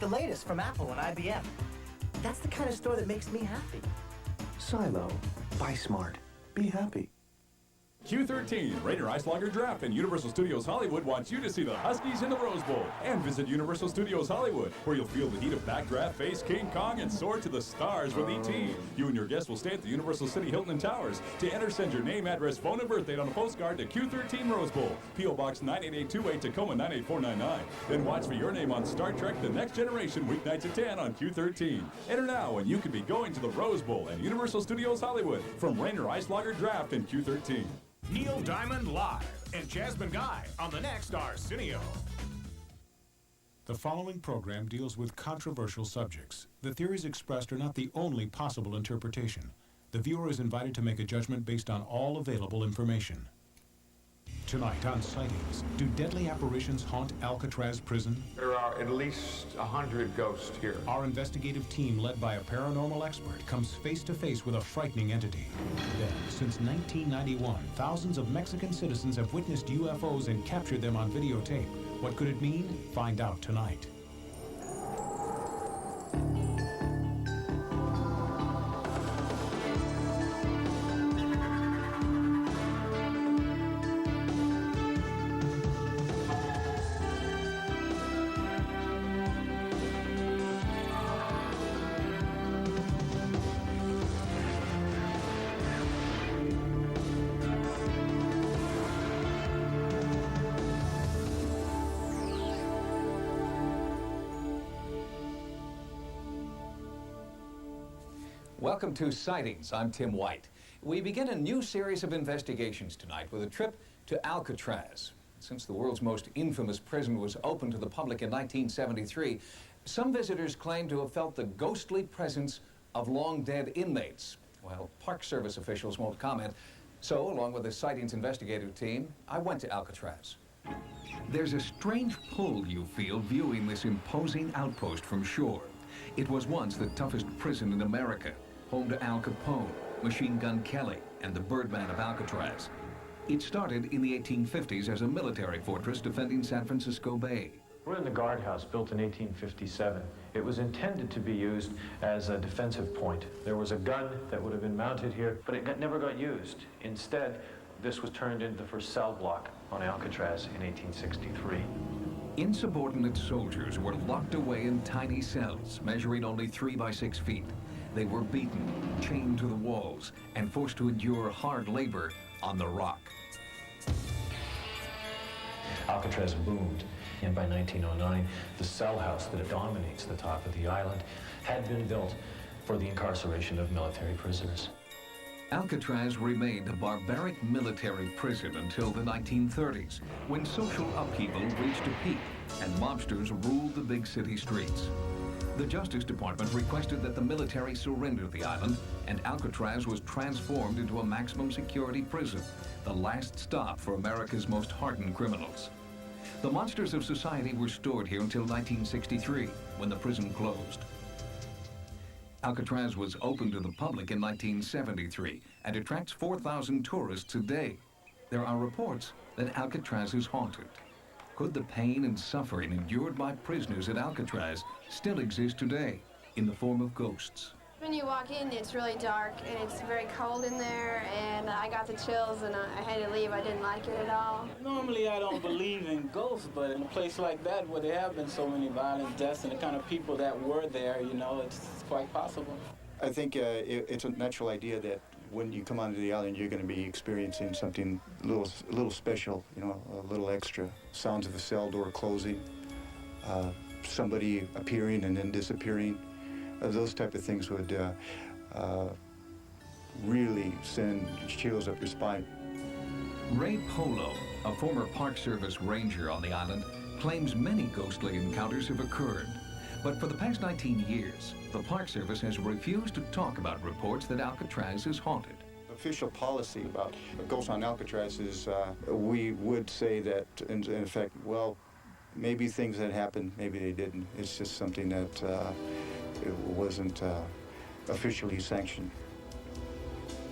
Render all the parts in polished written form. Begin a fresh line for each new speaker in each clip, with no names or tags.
the latest from Apple and IBM. That's the kind of store that makes me happy.
Silo. Buy smart. Be happy.
Q13, Raider Ice Lager Draft and Universal Studios Hollywood wants you to see the Huskies in the Rose Bowl. And visit Universal Studios Hollywood, where you'll feel the heat of Backdraft, face King Kong, and soar to the stars with E.T. You and your guests will stay at the Universal City Hilton and Towers. To enter, send your name, address, phone, and birth date on a postcard to Q13 Rose Bowl, P.O. Box 98828, Tacoma 98499. Then watch for your name on Star Trek The Next Generation, weeknights at 10 on Q13. Enter now and you could be going to the Rose Bowl and Universal Studios Hollywood from Raider Ice Lager Draft and Q13.
Neil Diamond live and Jasmine Guy on the next Arsenio.
The following program deals with controversial subjects. The theories expressed are not the only possible interpretation. The viewer is invited to make a judgment based on all available information. Tonight on Sightings, do deadly apparitions haunt Alcatraz prison?
There are at least 100 ghosts here.
Our investigative team, led by a paranormal expert, comes face to face with a frightening entity. Then, since 1991, thousands of Mexican citizens have witnessed UFOs and captured them on videotape. What could it mean? Find out tonight.
Welcome to Sightings. I'm Tim White. We begin a new series of investigations tonight with a trip to Alcatraz. Since the world's most infamous prison was opened to the public in 1973, some visitors claim to have felt the ghostly presence of long-dead inmates. Well, Park Service officials won't comment, so along with the Sightings investigative team, I went to Alcatraz. There's a strange pull you feel viewing this imposing outpost from shore. It was once the toughest prison in America, home to Al Capone, Machine Gun Kelly, and the Birdman of Alcatraz. It started in the 1850s as a military fortress defending San Francisco Bay.
We're in the guardhouse, built in 1857. It was intended to be used as a defensive point. There was a gun that would have been mounted here, but it never got used. Instead, this was turned into the first cell block on Alcatraz in 1863.
Insubordinate soldiers were locked away in tiny cells, measuring only 3 by 6 feet. They were beaten, chained to the walls, and forced to endure hard labor on the rock.
Alcatraz boomed, and by 1909, the cell house that dominates the top of the island had been built for the incarceration of military prisoners.
Alcatraz remained a barbaric military prison until the 1930s, when social upheaval reached a peak and mobsters ruled the big city streets. The Justice Department requested that the military surrender the island, and Alcatraz was transformed into a maximum security prison, the last stop for America's most hardened criminals. The monsters of society were stored here until 1963, when the prison closed. Alcatraz was opened to the public in 1973 and attracts 4,000 tourists a day. There are reports that Alcatraz is haunted. Could the pain and suffering endured by prisoners at Alcatraz still exist today in the form of ghosts?
When you walk in, it's really dark and it's very cold in there, and I got the chills and I had to leave. I didn't like it at all.
Normally I don't believe in ghosts, but in a place like that where there have been so many violent deaths and the kind of people that were there, you know, it's quite possible.
I think it's a natural idea that when you come onto the island, you're going to be experiencing something a little special, you know, a little extra. Sounds of a cell door closing, somebody appearing and then disappearing. Those type of things would really send chills up your spine.
Ray Polo, a former Park Service ranger on the island, claims many ghostly encounters have occurred. But for the past 19 years, the Park Service has refused to talk about reports that Alcatraz is haunted.
Official policy about ghosts on Alcatraz is we would say that, in effect, well, maybe things that happened, maybe they didn't. It's just something that it wasn't officially sanctioned.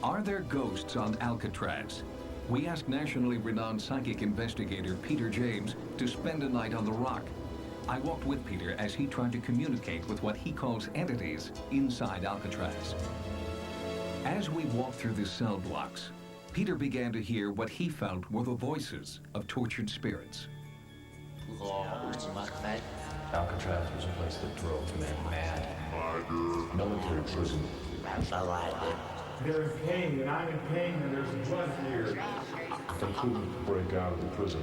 Are there ghosts on Alcatraz? We asked nationally renowned psychic investigator Peter James to spend a night on the rock. I walked with Peter as he tried to communicate with what he calls entities inside Alcatraz. As we walked through the cell blocks, Peter began to hear what he felt were the voices of tortured spirits.
Alcatraz was a place that drove men mad. Military prison.
They're in pain, and I'm in pain, and there's blood here.
They couldn't break out of the prison.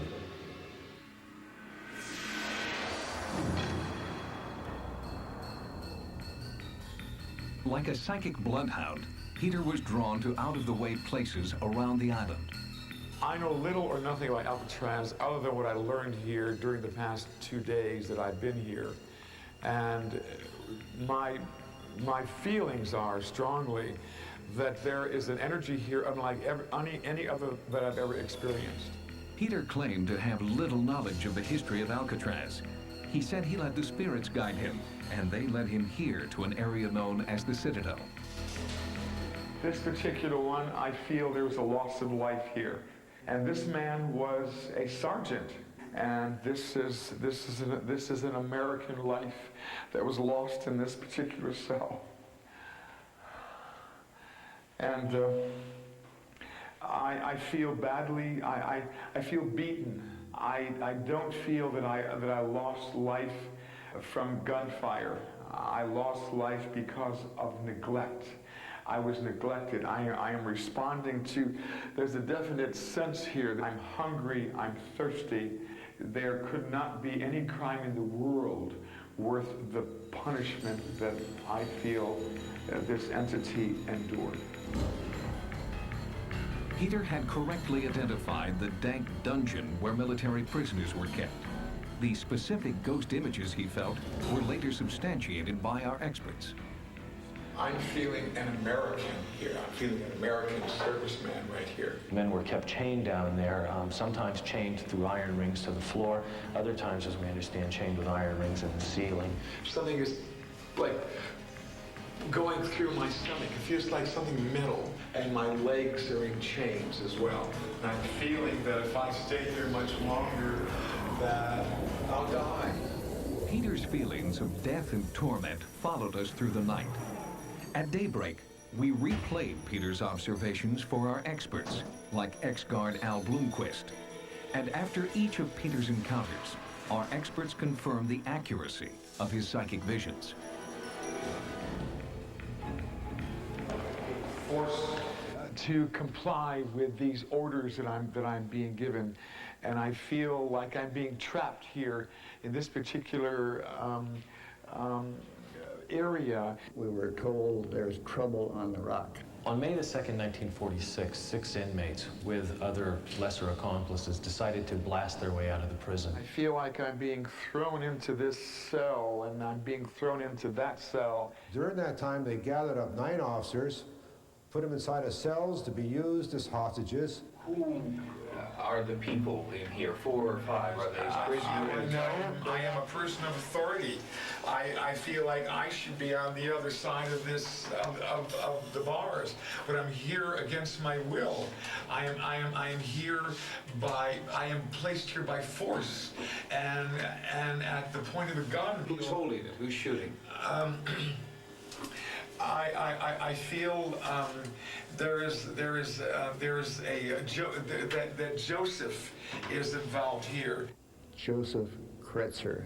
Like a psychic bloodhound, Peter was drawn to out-of-the-way places around the island.
I know little or nothing about Alcatraz other than what I learned here during the past 2 days that I've been here. And my feelings are strongly that there is an energy here unlike any other that I've ever experienced.
Peter claimed to have little knowledge of the history of Alcatraz. He said he let the spirits guide him, and they led him here to an area known as the Citadel.
This particular one, I feel there was a loss of life here. And this man was a sergeant. And this is an American life that was lost in this particular cell. And I feel badly, I feel beaten. I don't feel that I lost life from gunfire. I lost life because of neglect. I was neglected. I am responding to, there's a definite sense here that I'm hungry, I'm thirsty. There could not be any crime in the world worth the punishment that I feel this entity endured.
Peter had correctly identified the dank dungeon where military prisoners were kept. The specific ghost images he felt were later substantiated by our experts.
I'm feeling an American here. I'm feeling an American serviceman right here.
Men were kept chained down there, sometimes chained through iron rings to the floor, other times, as we understand, chained with iron rings in the ceiling.
Something is like going through my stomach. It feels like something metal, and my legs are in chains as well. And I'm feeling that if I stay here much longer, that I'll die.
Peter's feelings of death and torment followed us through the night. At daybreak, we replayed Peter's observations for our experts, like ex-guard Al Bloomquist. And after each of Peter's encounters, our experts confirmed the accuracy of his psychic visions.
Forced to comply with these orders that I'm being given, and I feel like I'm being trapped here in this particular area.
We were told there's trouble on the rock.
On May the 2nd, 1946, 6 inmates with other lesser accomplices decided to blast their way out of the prison.
I feel like I'm being thrown into this cell, and I'm being thrown into that cell.
During that time, they gathered up 9 officers, put them inside of cells to be used as hostages.
Who are the people in here? 4 or 5 are they prisoners?
No, I am a person of authority. I feel like I should be on the other side of this of the bars, but I'm here against my will. I am here by, I am placed here by force, and at the point of the gun.
Who's holding it? Who's shooting?
I feel that Joseph is involved here.
Joseph Kretzer,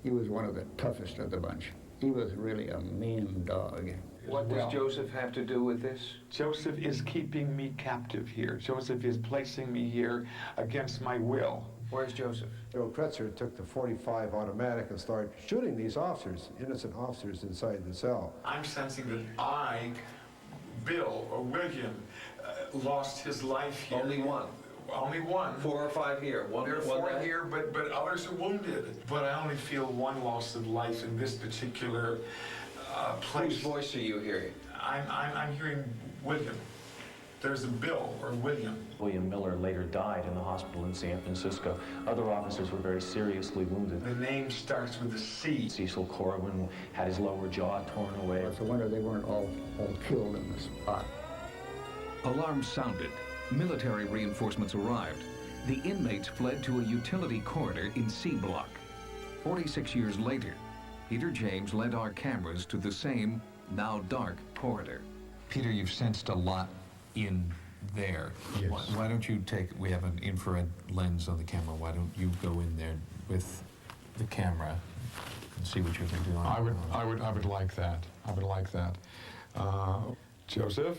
he was one of the toughest of the bunch. He was really a mean dog.
What does Joseph have to do with this?
Joseph is keeping me captive here. Joseph is placing me here against my will.
Where's Joseph?
Kretzer took the .45 automatic and started shooting these officers, innocent officers inside the cell.
I'm sensing that I, Bill or William, lost his life here.
Only one?
Only one.
4 or 5 here.
There are 4 here, but others are wounded. But I only feel one loss of life in this particular place.
Whose voice are you hearing?
I'm hearing William. There's a Bill or William.
William Miller later died in the hospital in San Francisco. Other officers were very seriously wounded.
The name starts with a C.
Cecil Corwin had his lower jaw torn away.
It's a wonder they weren't all killed in the spot.
Alarms sounded. Military reinforcements arrived. The inmates fled to a utility corridor in C Block. 46 years later, Peter James led our cameras to the same, now dark, corridor. Peter, you've sensed a lot in there.
Yes.
Why don't you we have an infrared lens on the camera, why don't you go in there with the camera and see what you can do?
I would like that. I would like that. Joseph,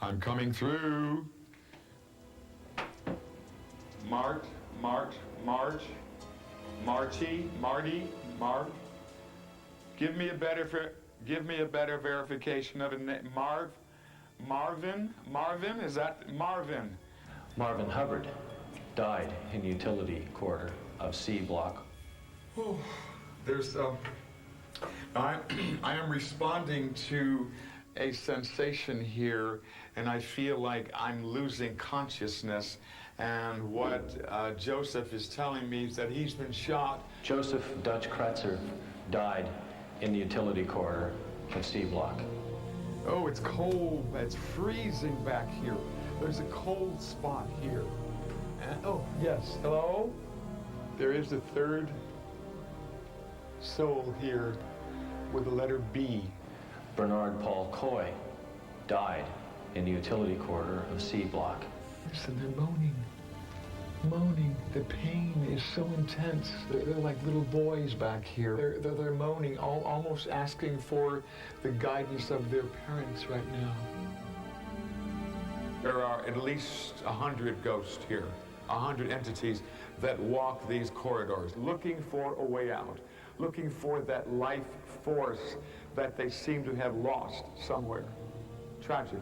I'm coming through. Marty, Marv. Give me a better verification of a name. Marvin, is that Marvin?
Marvin Hubbard died in the utility corridor of C block.
Oh, there's I am responding to a sensation here, and I feel like I'm losing consciousness. And what Joseph is telling me is that he's been shot.
Joseph Dutch Kretzer died in the utility corridor of C block.
Oh, it's cold. It's freezing back here. There's a cold spot here. Oh, yes. Hello? There is a third soul here with the letter B.
Bernard Paul Coy died in the utility corridor of C block.
Listen, they're moaning. The pain is so intense. They're like little boys back here. They're moaning, almost asking for the guidance of their parents right now. There are at least 100 ghosts here, 100 entities that walk these corridors, looking for a way out, looking for that life force that they seem to have lost somewhere, tragically.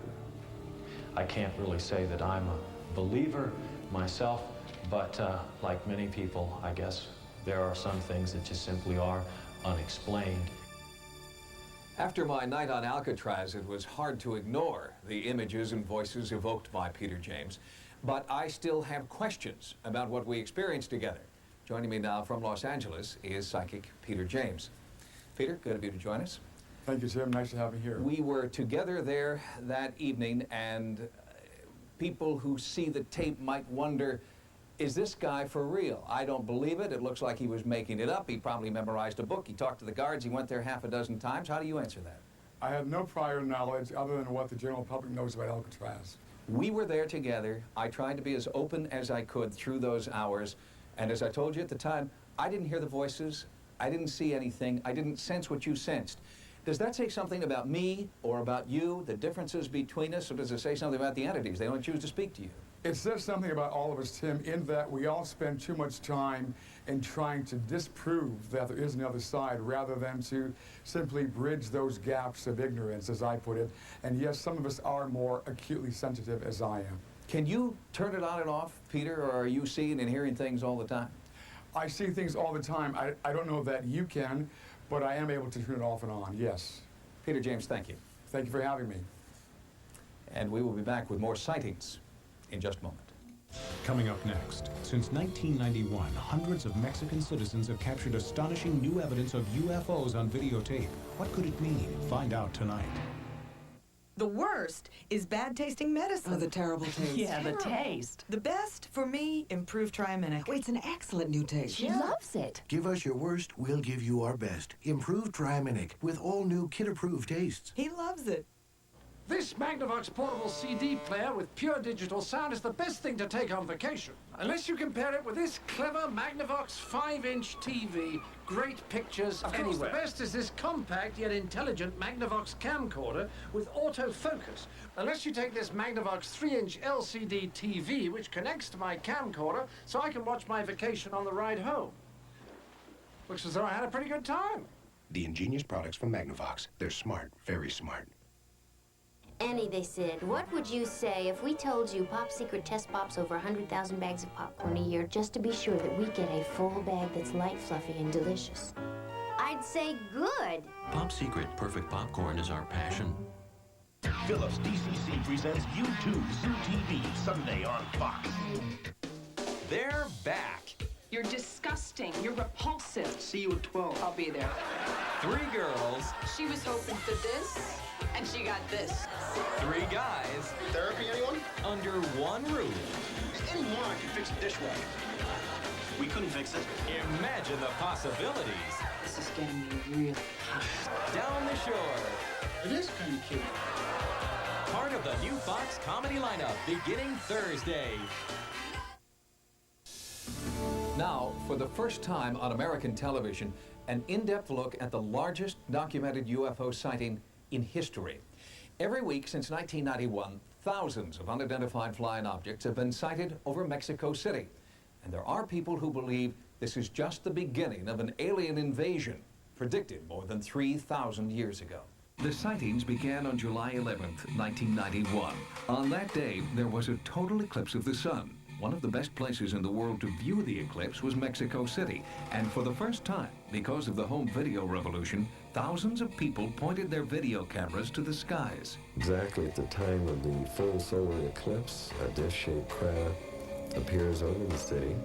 I can't really say that I'm a believer myself, but like many people, I guess, there are some things that just simply are unexplained.
After my night on Alcatraz, it was hard to ignore the images and voices evoked by Peter James, but I still have questions about what we experienced together. Joining me now from Los Angeles is psychic Peter James. Peter, good of you to join us.
Thank you, Tim. Nice to have you here.
We were together there that evening, and people who see the tape might wonder, is this guy for real? I don't believe it. It looks like he was making it up. He probably memorized a book. He talked to the guards. He went there half a dozen times. How do you answer that?
I have no prior knowledge other than what the general public knows about Alcatraz.
We were there together. I tried to be as open as I could through those hours. And as I told you at the time, I didn't hear the voices. I didn't see anything. I didn't sense what you sensed. Does that say something about me or about you, the differences between us, or does it say something about the entities? They don't choose to speak to you.
It says something about all of us, Tim, in that we all spend too much time in trying to disprove that there is another side rather than to simply bridge those gaps of ignorance, as I put it. And yes, some of us are more acutely sensitive, as I am.
Can you turn it on and off, Peter, or are you seeing and hearing things all the time?
I see things all the time. I don't know that you can, but I am able to turn it off and on, yes.
Peter James, thank you.
Thank you for having me.
And we will be back with more sightings in just a moment.
Coming up next, since 1991, hundreds of Mexican citizens have captured astonishing new evidence of UFOs on videotape. What could it mean? Find out tonight.
The worst is bad-tasting medicine.
Oh, the terrible taste.
Yeah, the taste. The best, for me, improved Triaminic.
Oh, it's an excellent new taste.
She loves it.
Give us your worst, we'll give you our best. Improved Triaminic with all new kid-approved tastes.
He loves it.
This Magnavox portable CD player with pure digital sound is the best thing to take on vacation. Unless you compare it with this clever Magnavox 5-inch TV. Great pictures anywhere. The best is this compact yet intelligent Magnavox camcorder with autofocus. Unless you take this Magnavox 3-inch LCD TV, which connects to my camcorder so I can watch my vacation on the ride home. Looks as though I had a pretty good time.
The ingenious products from Magnavox. They're smart, very smart.
Annie, they said, what would you say if we told you Pop Secret test pops over 100,000 bags of popcorn a year just to be sure that we get a full bag that's light, fluffy, and delicious? I'd say good.
Pop Secret perfect popcorn is our passion.
Philips DCC presents U2 Zoo TV Sunday on Fox.
They're back.
You're disgusting. You're repulsive.
See you at 12.
I'll be there.
3 girls.
She was hoping for this, and she got this.
3 guys.
Therapy, anyone?
Under one roof.
Anyone can fix a dishwasher.
We couldn't fix it.
Imagine the possibilities.
This is getting me really hot.
Down the shore.
It is kind of cute.
Part of the new Fox comedy lineup beginning Thursday.
Now, for the first time on American television, an in-depth look at the largest documented UFO sighting in history. Every week since 1991, thousands of unidentified flying objects have been sighted over Mexico City. And there are people who believe this is just the beginning of an alien invasion predicted more than 3,000 years ago. The sightings began on July 11th, 1991. On that day, there was a total eclipse of the sun. One of the best places in the world to view the eclipse was Mexico City. And for the first time, because of the home video revolution, thousands of people pointed their video cameras to the skies.
Exactly at the time of the full solar eclipse, a disc-shaped craft appears over the city,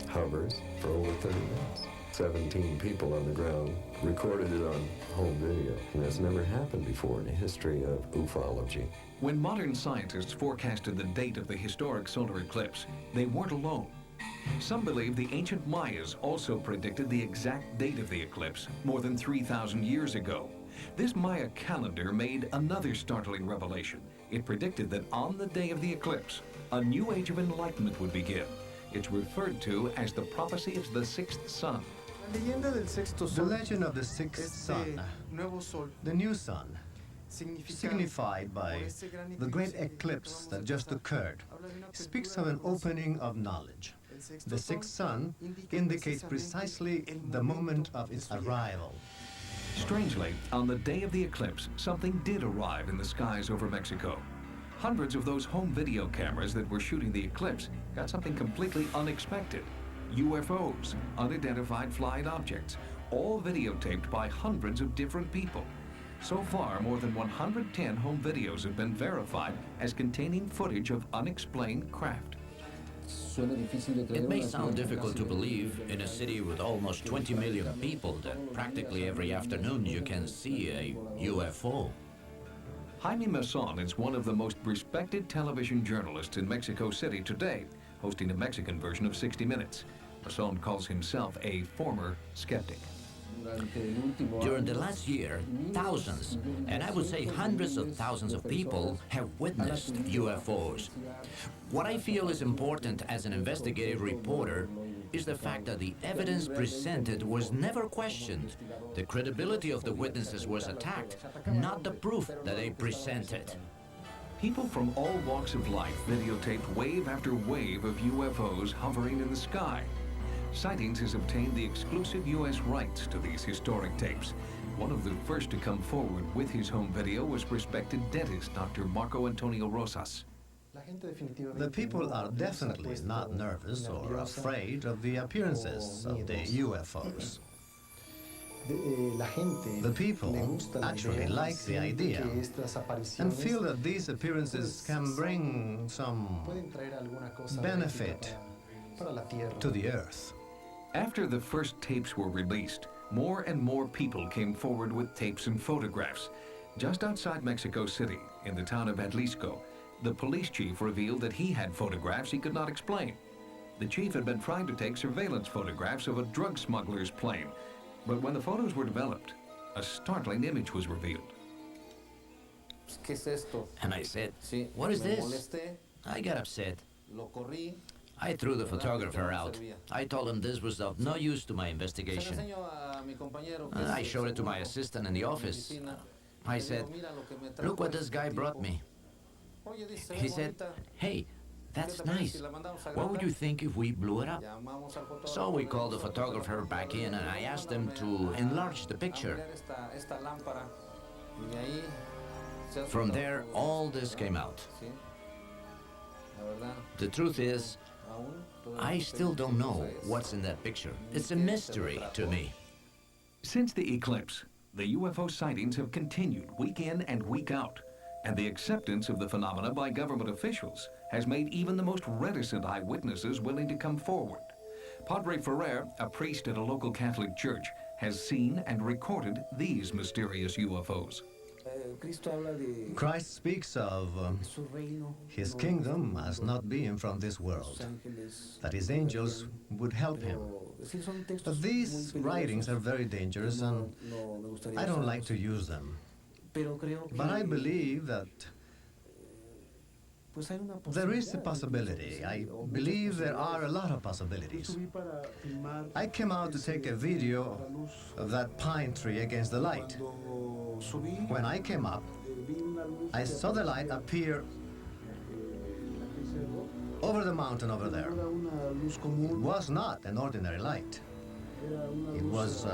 hovers for over 30 minutes. 17 people on the ground recorded it on home video. And that's never happened before in the history of ufology.
When modern scientists forecasted the date of the historic solar eclipse, they weren't alone. Some believe the ancient Mayas also predicted the exact date of the eclipse more than 3,000 years ago. This Maya calendar made another startling revelation. It predicted that on the day of the eclipse, a new age of enlightenment would begin. It's referred to as the prophecy of the sixth sun.
The legend of the sixth sun, the new sun, signified by the great eclipse that just occurred, speaks of an opening of knowledge. The sixth sun indicates precisely the moment of its arrival.
Strangely, on the day of the eclipse, something did arrive in the skies over Mexico. Hundreds of those home video cameras that were shooting the eclipse got something completely unexpected. UFOs, unidentified flying objects, all videotaped by hundreds of different people. So far, more than 110 home videos have been verified as containing footage of unexplained craft.
It may sound difficult to believe in a city with almost 20 million people that practically every afternoon you can see a UFO.
Jaime Mason is one of the most respected television journalists in Mexico City today, hosting a Mexican version of 60 Minutes. Mason calls himself a former skeptic.
During the last year, thousands, and I would say hundreds of thousands of people have witnessed UFOs. What I feel is important as an investigative reporter is the fact that the evidence presented was never questioned. The credibility of the witnesses was attacked, not the proof that they presented.
People from all walks of life videotaped wave after wave of UFOs hovering in the sky. Sightings has obtained the exclusive U.S. rights to these historic tapes. One of the first to come forward with his home video was respected dentist Dr. Marco Antonio Rosas.
The people are definitely not nervous or afraid of the appearances of the UFOs. The people actually like the idea and feel that these appearances can bring some benefit to the Earth.
After the first tapes were released, more and more people came forward with tapes and photographs. Just outside Mexico City, in the town of Atlisco, the police chief revealed that he had photographs he could not explain. The chief had been trying to take surveillance photographs of a drug smuggler's plane, but when the photos were developed, a startling image was revealed.
And I said, "What is this?" I got upset. I threw the photographer out. I told him this was of no use to my investigation. I showed it to my assistant in the office. I said, "Look what this guy brought me." He said, "Hey, that's nice. What would you think if we blew it up?" So we called the photographer back in and I asked him to enlarge the picture. From there, all this came out. The truth is, I still don't know what's in that picture. It's a mystery to me.
Since the eclipse, the UFO sightings have continued week in and week out, and the acceptance of the phenomena by government officials has made even the most reticent eyewitnesses willing to come forward. Padre Ferrer, a priest at a local Catholic church, has seen and recorded these mysterious UFOs.
Christ speaks of his kingdom as not being from this world, that his angels would help him. But these writings are very dangerous, and I don't like to use them. But I believe that there is a possibility. I believe there are a lot of possibilities. I came out to take a video of that pine tree against the light. When I came up, I saw the light appear over the mountain over there. It was not an ordinary light. It was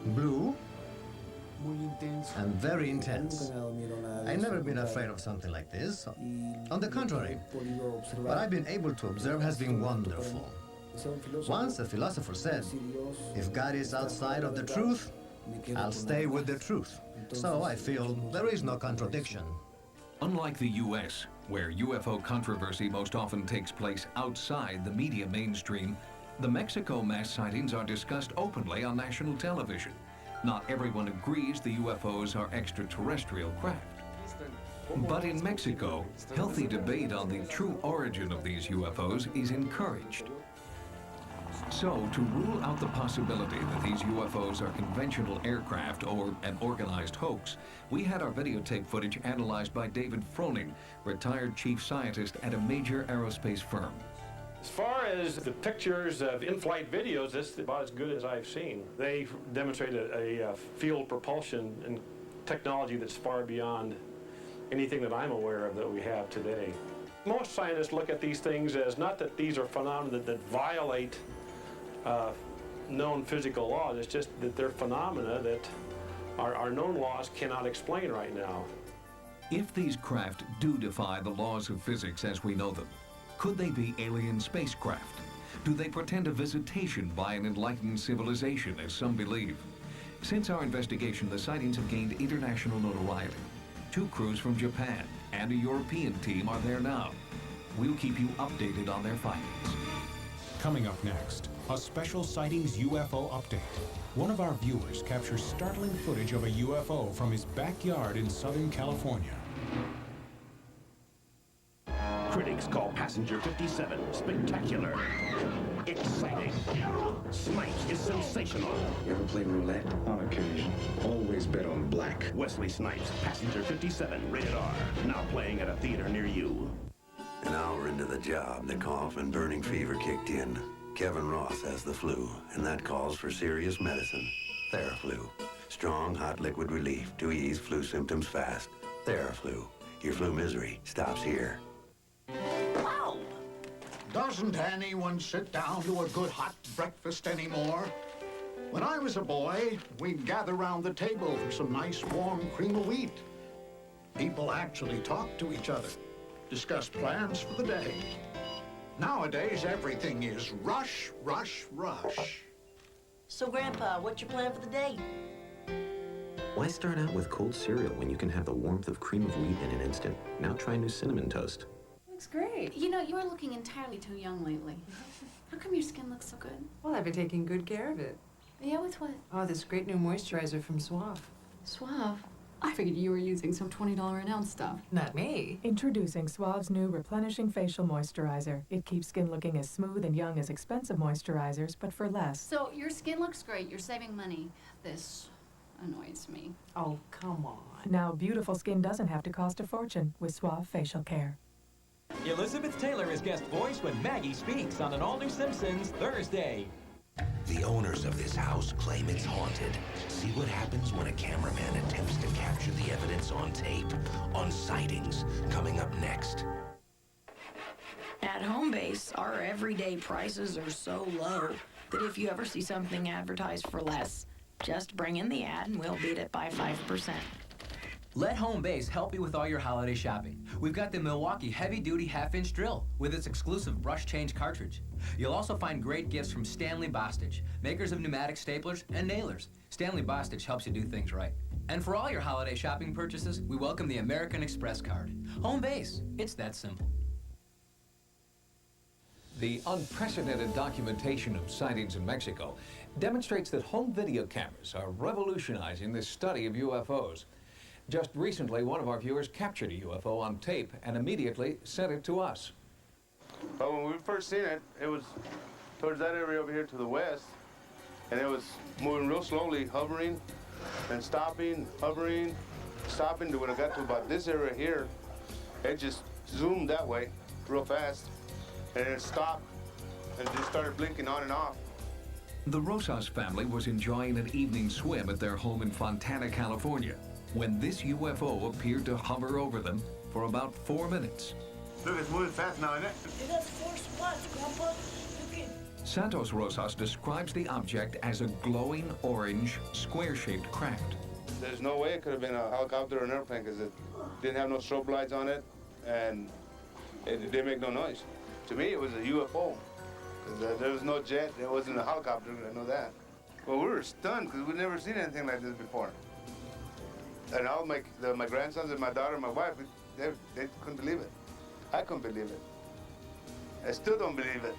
blue and very intense. I've never been afraid of something like this. On the contrary, what I've been able to observe has been wonderful. Once a philosopher said, if God is outside of the truth, I'll stay with the truth. So I feel there is no contradiction.
Unlike the U.S., where UFO controversy most often takes place outside the media mainstream, the Mexico mass sightings are discussed openly on national television. Not everyone agrees the UFOs are extraterrestrial craft. But in Mexico, healthy debate on the true origin of these UFOs is encouraged. So, to rule out the possibility that these UFOs are conventional aircraft or an organized hoax, we had our videotape footage analyzed by David Froning, retired chief scientist at a major aerospace firm.
As far as the pictures of in-flight videos, this is about as good as I've seen. They demonstrate a field propulsion and technology that's far beyond anything that I'm aware of that we have today. Most scientists look at these things as not that these are phenomena that violate known physical laws, it's just that they're phenomena that our known laws cannot explain right now.
If these craft do defy the laws of physics as we know them, could they be alien spacecraft? Do they portend a visitation by an enlightened civilization, as some believe? Since our investigation, the sightings have gained international notoriety. 2 crews from Japan and a European team are there now. We'll keep you updated on their findings.
Coming up next, a special Sightings UFO update. One of our viewers captures startling footage of a UFO from his backyard in Southern California.
Critics call Passenger 57 spectacular, exciting. Snipes is sensational.
You ever play roulette? On occasion. Always bet on black.
Wesley Snipes, Passenger 57, rated R. Now playing at a theater near you.
An hour into the job, the cough and burning fever kicked in. Kevin Ross has the flu, and that calls for serious medicine. Theraflu. Strong, hot liquid relief to ease flu symptoms fast. Theraflu. Your flu misery stops here.
Wow! Doesn't anyone sit down to a good hot breakfast anymore? When I was a boy, we'd gather round the table for some nice warm cream of wheat. People actually talked to each other, discuss plans for the day. Nowadays, everything is rush, rush, rush.
So, Grandpa, what's your plan for the day?
Why start out with cold cereal when you can have the warmth of cream of wheat in an instant? Now try new cinnamon toast.
Looks great. You know, you're looking entirely too young lately. How come your skin looks so good?
Well, I've been taking good care of it.
Yeah, with what?
Oh, this great new moisturizer from Suave.
Suave? I figured you were using some $20 an ounce stuff.
Not me.
Introducing Suave's new replenishing facial moisturizer. It keeps skin looking as smooth and young as expensive moisturizers, but for less.
So your skin looks great. You're saving money. This annoys me.
Oh, come on.
Now beautiful skin doesn't have to cost a fortune with Suave facial care.
Elizabeth Taylor is guest voice when Maggie speaks on an all-new Simpsons Thursday.
The owners of this house claim it's haunted. See what happens when a cameraman attempts to capture the evidence on tape. On Sightings, coming up next.
At Home Base, our everyday prices are so low that if you ever see something advertised for less, just bring in the ad and we'll beat it by 5%.
Let Home Base help you with all your holiday shopping. We've got the Milwaukee heavy-duty half-inch drill with its exclusive brush change cartridge. You'll also find great gifts from Stanley Bostitch, makers of pneumatic staplers and nailers. Stanley Bostitch helps you do things right. And for all your holiday shopping purchases, we welcome the American Express card. Home Base, it's that simple.
The unprecedented documentation of sightings in Mexico demonstrates that home video cameras are revolutionizing the study of UFOs. Just recently, one of our viewers captured a UFO on tape and immediately sent it to us.
But when we first seen it, it was towards that area over here to the west, and it was moving real slowly, hovering and stopping, hovering, stopping. To when it got to about this area here, it just zoomed that way real fast, and it stopped and just started blinking on and off.
The Rosas family was enjoying an evening swim at their home in Fontana, California, when this UFO appeared to hover over them for about 4 minutes.
Look, it's moving fast now, isn't it?
It has 4 spots, Grandpa. Look at.
Santos Rosas describes the object as a glowing orange, square-shaped craft.
There's no way it could have been a helicopter or an airplane because it didn't have no strobe lights on it, and it didn't make no noise. To me, it was a UFO. Because there was no jet, it wasn't a helicopter, I know that. Well, we were stunned because we'd never seen anything like this before. And all my grandsons and my daughter and my wife, they couldn't believe it. I couldn't believe it. I still don't believe it.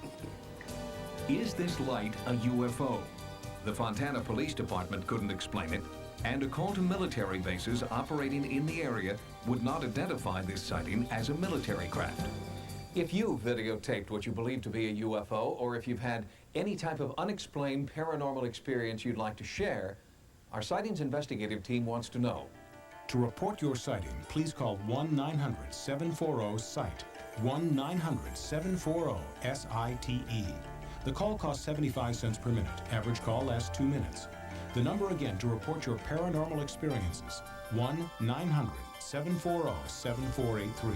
Is this light a UFO? The Fontana Police Department couldn't explain it, and a call to military bases operating in the area would not identify this sighting as a military craft. If you've videotaped what you believe to be a UFO, or if you've had any type of unexplained paranormal experience you'd like to share, our Sightings investigative team wants to know.
To report your sighting, please call 1-900-740-SIGHT, 1-900-740-SITE. The call costs 75 cents per minute. Average call lasts 2 minutes. The number again to report your paranormal experiences, 1-900-740-7483.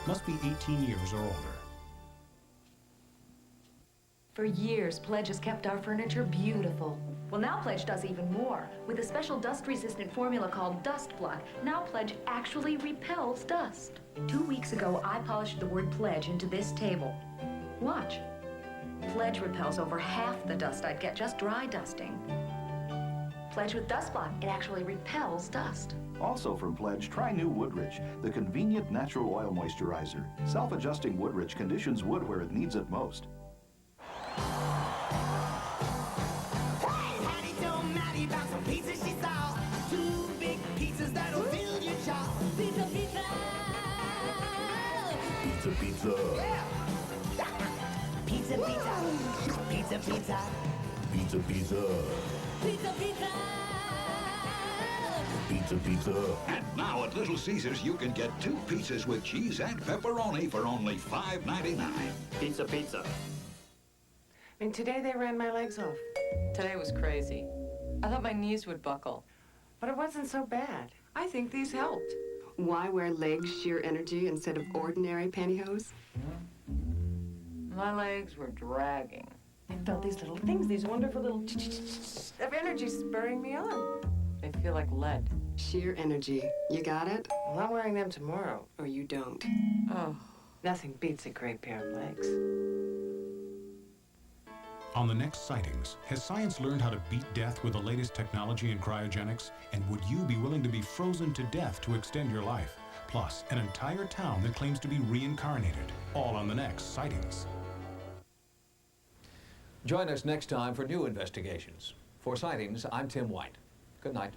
Must be 18 years or older.
For years, Pledge has kept our furniture beautiful. Well, now Pledge does even more. With a special dust-resistant formula called Dust Block, now Pledge actually repels dust. 2 weeks ago, I polished the word Pledge into this table. Watch. Pledge repels over half the dust I'd get just dry dusting. Pledge with Dust Block, it actually repels dust.
Also from Pledge, try new Woodridge, the convenient natural oil moisturizer. Self-adjusting Woodridge conditions wood where it needs it most.
Pizza she saw, 2 big pizzas that'll fill your jaw. Pizza, pizza.
Pizza, pizza.
Yeah. Pizza, pizza. Pizza, pizza.
Pizza, pizza.
Pizza, pizza.
Pizza, pizza.
And now at Little Caesars, you can get 2 pizzas with cheese and pepperoni for only $5.99.
Pizza, pizza.
I mean, today they ran my legs off.
Today was crazy. I thought my knees would buckle.
But it wasn't so bad. I think these helped.
Why wear legs sheer energy instead of ordinary pantyhose?
My legs were dragging.
I felt these little things, these wonderful little of energy spurring me on.
They feel like lead.
Sheer energy. You got it?
Well, I'm wearing them tomorrow.
Or you don't.
Oh.
Nothing beats a great pair of legs.
On the next Sightings, has science learned how to beat death with the latest technology in cryogenics? And would you be willing to be frozen to death to extend your life? Plus, an entire town that claims to be reincarnated. All on the next Sightings.
Join us next time for new investigations. For Sightings, I'm Tim White. Good night.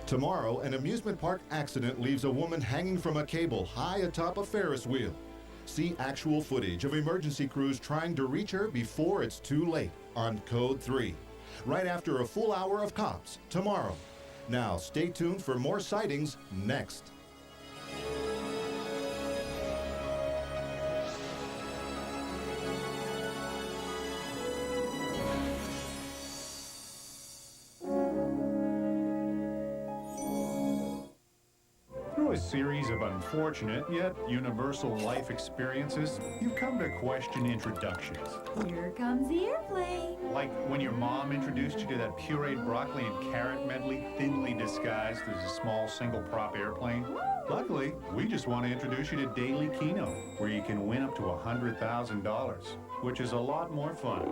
Tomorrow, an amusement park accident leaves a woman hanging from a cable high atop a Ferris wheel. See actual footage of emergency crews trying to reach her before it's too late on Code 3. Right after a full hour of Cops, tomorrow. Now, stay tuned for more Sightings next.
Through a series of unfortunate yet universal life experiences, you've come to question introductions.
Here comes the airplane.
Like when your mom introduced you to that pureed broccoli and carrot medley thinly disguised as a small single-prop airplane. Luckily, we just want to introduce you to Daily Keno, where you can win up to $100,000, which is a lot more fun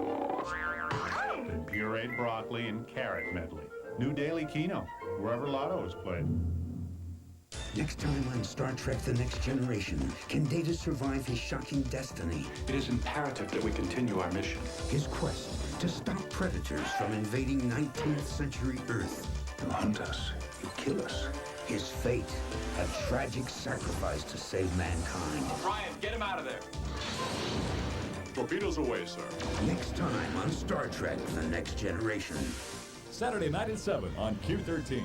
than pureed broccoli and carrot medley. New Daily Keno, wherever Lotto is played.
Next time on Star Trek The Next Generation, can Data survive his shocking destiny?
It is imperative that we continue our mission.
His quest to stop predators from invading 19th century Earth.
You hunt us, you kill us.
His fate, a tragic sacrifice to save mankind.
Ryan, get him out of there.
Torpedoes away, sir.
Next time on Star Trek: The Next Generation.
Saturday night at 7 on Q13.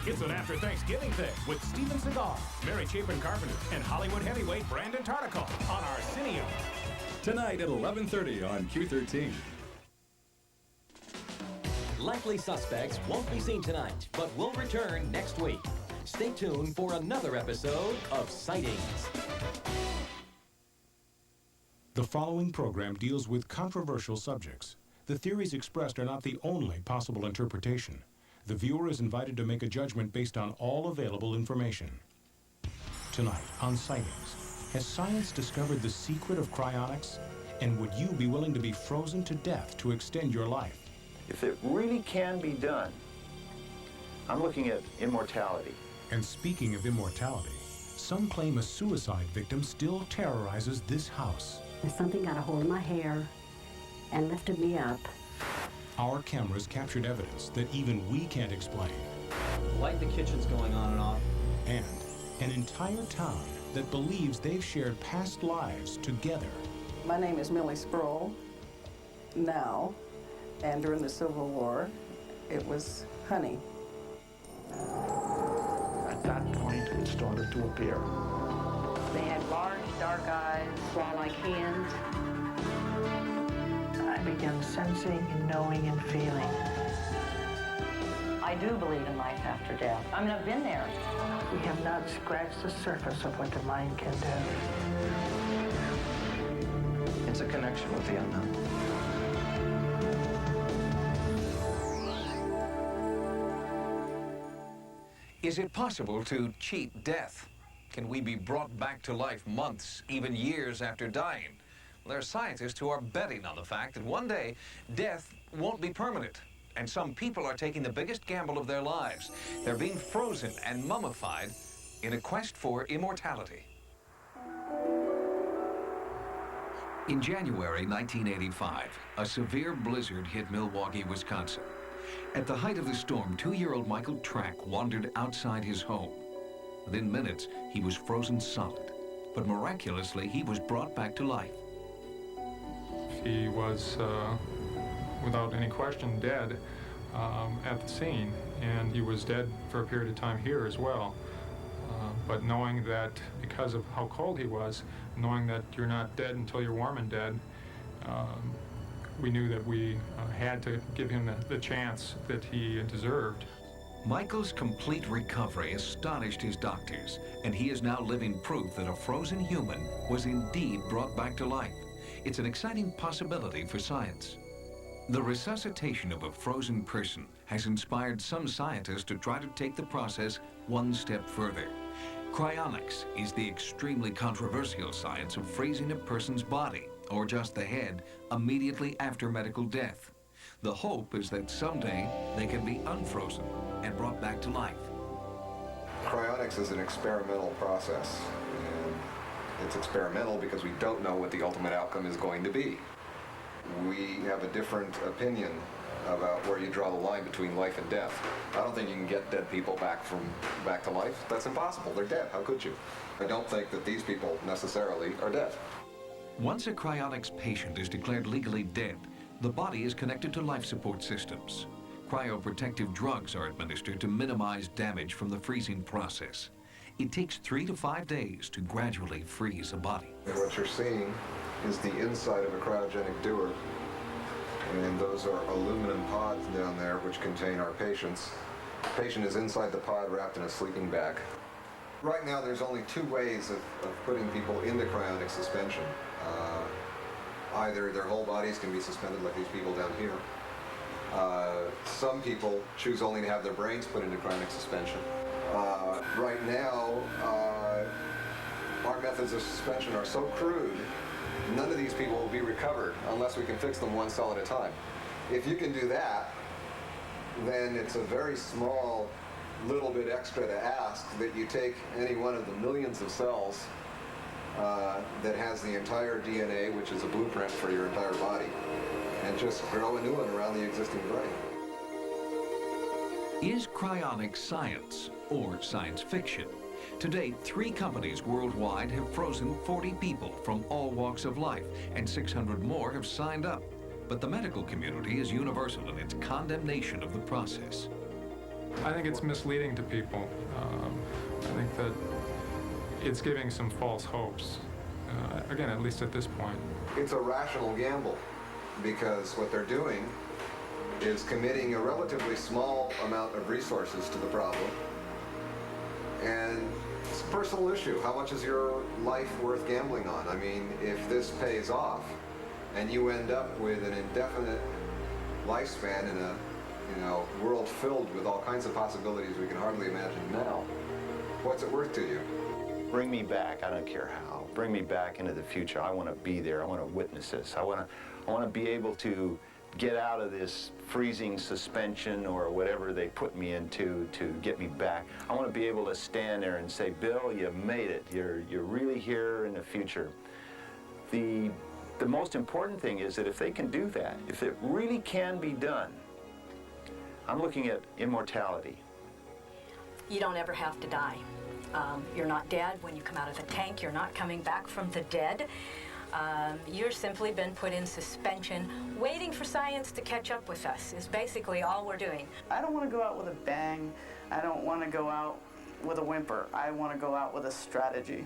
It's an after Thanksgiving thing with Steven Seagal, Mary Chapin Carpenter, and Hollywood heavyweight Brandon Tartico on Arsenio.
Tonight at 11:30 on Q13.
Likely suspects won't be seen tonight, but will return next week. Stay tuned for another episode of Sightings.
The following program deals with controversial subjects. The theories expressed are not the only possible interpretation. The viewer is invited to make a judgment based on all available information. Tonight on Sightings, has science discovered the secret of cryonics? And would you be willing to be frozen to death to extend your life?
If it really can be done, I'm looking at immortality.
And speaking of immortality, some claim a suicide victim still terrorizes this house.
Something got a hold of my hair and lifted me up.
Our cameras captured evidence that even we can't explain.
Light in the kitchen's going on and off.
And an entire town that believes they've shared past lives together.
My name is Millie Sproul now, and during the Civil War, it was Honey.
At that point, it started to appear.
They had large, dark eyes, claw-like hands.
I began sensing and knowing and feeling.
I do believe in life after death. I mean, I've been there.
We have not scratched the surface of what the mind can do.
It's a connection with the unknown.
Is it possible to cheat death? Can we be brought back to life months, even years after dying? Well, there are scientists who are betting on the fact that one day death won't be permanent. And some people are taking the biggest gamble of their lives. They're being frozen and mummified in a quest for immortality. In January 1985, a severe blizzard hit Milwaukee, Wisconsin. At the height of the storm, 2-year-old Michael Track wandered outside his home. Within minutes, he was frozen solid, but miraculously, he was brought back to life.
He was, without any question, dead at the scene, and he was dead for a period of time here as well. But knowing that, because of how cold he was, knowing that you're not dead until you're warm and dead, we knew that we had to give him the chance that he deserved.
Michael's complete recovery astonished his doctors, and he is now living proof that a frozen human was indeed brought back to life. It's an exciting possibility for science. The resuscitation of a frozen person has inspired some scientists to try to take the process one step further. Cryonics is the extremely controversial science of freezing a person's body, or just the head, immediately after medical death. The hope is that someday they can be unfrozen and brought back to life.
Cryonics is an experimental process, and it's experimental because we don't know what the ultimate outcome is going to be. We have a different opinion about where you draw the line between life and death. I don't think you can get dead people back to life. That's impossible. They're dead. How could you? I don't think that these people necessarily are dead.
Once a cryonics patient is declared legally dead, the body is connected to life support systems. Cryoprotective drugs are administered to minimize damage from the freezing process. It takes 3 to 5 days to gradually freeze a body.
What you're seeing is the inside of a cryogenic dewar, and those are aluminum pods down there which contain our patients. The patient is inside the pod wrapped in a sleeping bag. Right now there's only 2 ways of putting people into cryonic suspension. Either their whole bodies can be suspended like these people down here. Some people choose only to have their brains put into cryonic suspension. Right now, our methods of suspension are so crude, none of these people will be recovered unless we can fix them one cell at a time. If you can do that, then it's a very small little bit extra to ask that you take any one of the millions of cells that has the entire DNA, which is a blueprint for your entire body, and just grow a new one around the existing brain.
Is cryonics science or science fiction? To date, 3 companies worldwide have frozen 40 people from all walks of life, and 600 more have signed up. But the medical community is universal in its condemnation of the process.
I think it's misleading to people. I think that it's giving some false hopes, again, at least at this point.
It's a rational gamble, because what they're doing is committing a relatively small amount of resources to the problem. And it's a personal issue. How much is your life worth gambling on? I mean, if this pays off and you end up with an indefinite lifespan in a world filled with all kinds of possibilities we can hardly imagine now, what's it worth to you?
Bring me back, I don't care how. Bring me back into the future. I want to be there. I want to witness this. I want to be able to get out of this freezing suspension or whatever they put me into to get me back. I want to be able to stand there and say, Bill, you made it. You're really here in the future. The most important thing is that if they can do that, if it really can be done, I'm looking at immortality.
You don't ever have to die. You're not dead when you come out of the tank. You're not coming back from the dead. You're simply been put in suspension, waiting for science to catch up with us, is basically all we're doing.
I don't want to go out with a bang. I don't want to go out with a whimper. I want to go out with a strategy.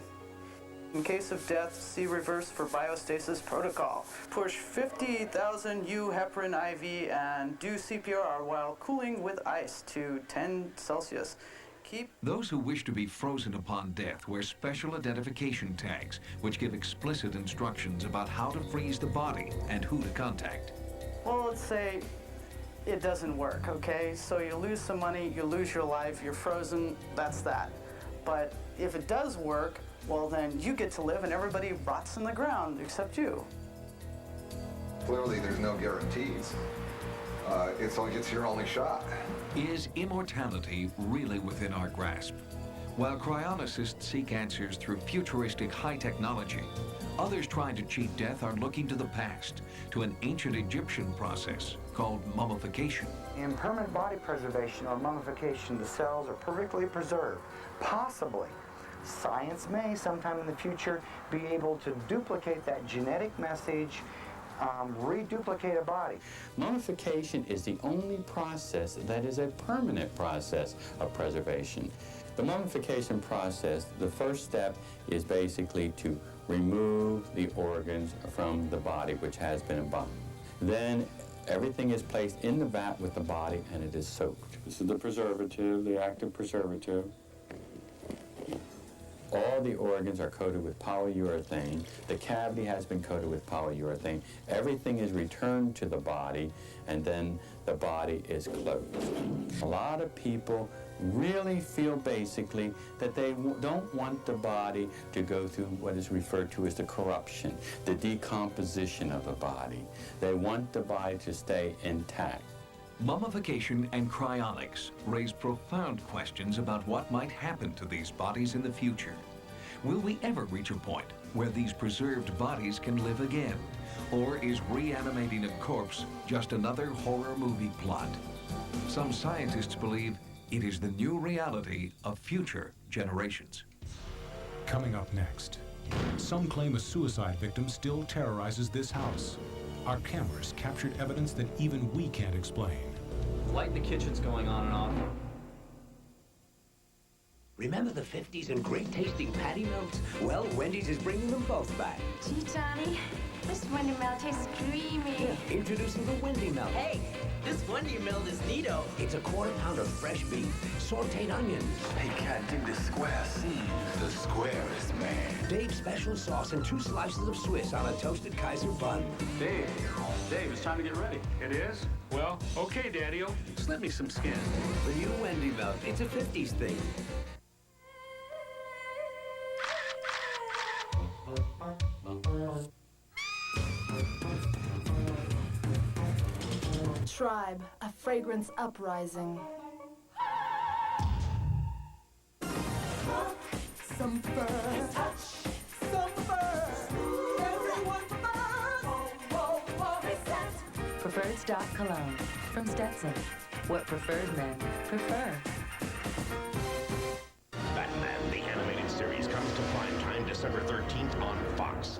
In case of death, see reverse for biostasis protocol. Push 50,000 U heparin IV and do CPR while cooling with ice to 10 Celsius.
Those who wish to be frozen upon death wear special identification tags, which give explicit instructions about how to freeze the body and who to contact.
Well, let's say it doesn't work, okay? So you lose some money, you lose your life, you're frozen, that's that. But if it does work, well then you get to live and everybody rots in the ground except you.
Clearly there's no guarantees. It's your only shot.
Is immortality really within our grasp? While cryonicists seek answers through futuristic high technology, others trying to cheat death are looking to the past, to an ancient Egyptian process called mummification.
In permanent body preservation or mummification, the cells are perfectly preserved. Possibly, science may sometime in the future be able to duplicate that genetic message, reduplicate a body.
Mummification is the only process that is a permanent process of preservation. The mummification process, the first step is basically to remove the organs from the body which has been embalmed. Then everything is placed in the vat with the body and it is soaked. This is the preservative, the active preservative. All the organs are coated with polyurethane. The cavity has been coated with polyurethane. Everything is returned to the body, and then the body is closed. A lot of people really feel basically that they don't want the body to go through what is referred to as the corruption, the decomposition of the body. They want the body to stay intact.
Mummification and cryonics raise profound questions about what might happen to these bodies in the future. Will we ever reach a point where these preserved bodies can live again? Or is reanimating a corpse just another horror movie plot? Some scientists believe it is the new reality of future generations.
Coming up next, some claim a suicide victim still terrorizes this house. Our cameras captured evidence that even we can't explain.
Light in the kitchen's going on and off.
Remember the 50s and great tasting patty melts? Well, Wendy's is bringing them both back.
Gee, Johnny, this Wendy melt tastes creamy.
Yeah, introducing the Wendy melt.
Hey, this Wendy melt is neato.
It's a quarter pound of fresh beef, sauteed onions.
Hey, cat, dig the square. The squarest, man.
Dave's special sauce and 2 slices of Swiss on a toasted Kaiser bun.
Dave, it's time to get ready. It is? Well, okay, Daddy-o. Slip me some skin.
The new Wendy melt. It's a 50s thing.
Tribe, a fragrance uprising.
Some fur, touch some
Preferred stock cologne from Stetson. What preferred men prefer.
Batman, the animated series, comes to primetime December 13th on Fox.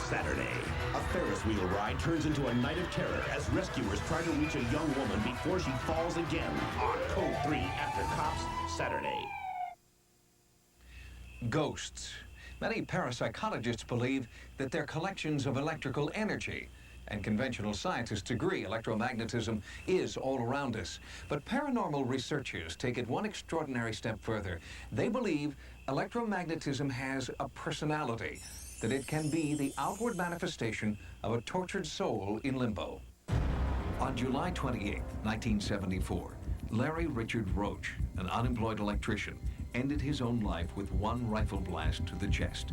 Saturday, a Ferris wheel ride turns into a night of terror as rescuers try to reach a young woman before she falls again on Code 3 After Cops, Saturday.
Ghosts. Many parapsychologists believe that they're collections of electrical energy, and conventional scientists agree electromagnetism is all around us. But paranormal researchers take it one extraordinary step further. They believe electromagnetism has a personality, that it can be the outward manifestation of a tortured soul in limbo. On July 28, 1974, Larry Richard Roach, an unemployed electrician, ended his own life with one rifle blast to the chest.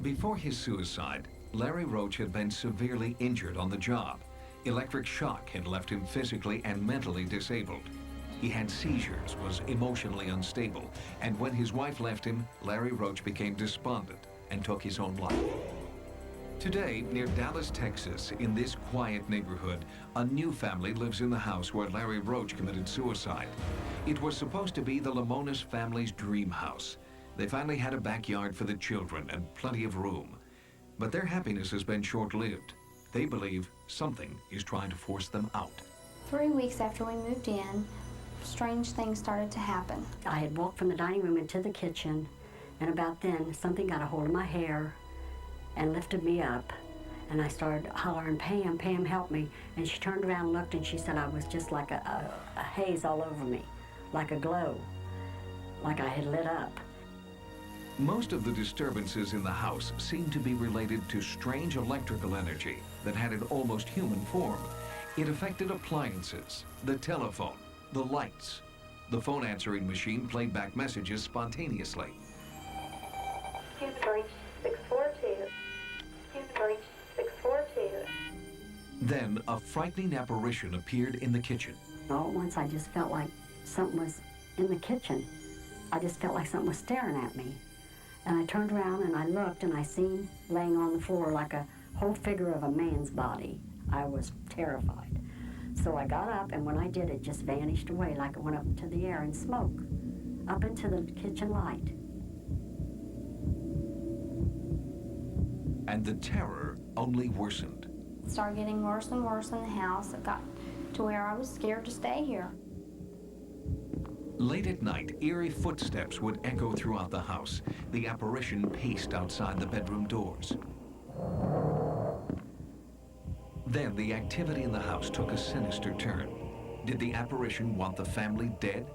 Before his suicide, Larry Roach had been severely injured on the job. Electric shock had left him physically and mentally disabled. He had seizures, was emotionally unstable, and when his wife left him, Larry Roach became despondent and took his own life. Today, near Dallas, Texas, in this quiet neighborhood, a new family lives in the house where Larry Roach committed suicide. It was supposed to be the Lemonis family's dream house. They finally had a backyard for the children and plenty of room. But their happiness has been short-lived. They believe something is trying to force them out.
3 weeks after we moved in, strange things started to happen.
I had walked from the dining room into the kitchen, and about then, something got a hold of my hair and lifted me up, and I started hollering, "Pam, Pam, help me." And she turned around and looked, and she said I was just like a haze all over me, like a glow, like I had lit up.
Most of the disturbances in the house seemed to be related to strange electrical energy that had an almost human form. It affected appliances, the telephone, the lights. The phone answering machine played back messages spontaneously.
You've reached 642. You've reached 642.
Then a frightening apparition appeared in the kitchen.
All at once I just felt like something was in the kitchen. I just felt like something was staring at me. And I turned around and I looked and I seen laying on the floor like a whole figure of a man's body. I was terrified. So I got up, and when I did, it just vanished away like it went up into the air in smoke, up into the kitchen light.
And the terror only worsened.
It started getting worse and worse in the house. It got to where I was scared to stay here.
Late at night, eerie footsteps would echo throughout the house. The apparition paced outside the bedroom doors. Then the activity in the house took a sinister turn. Did the apparition want the family dead?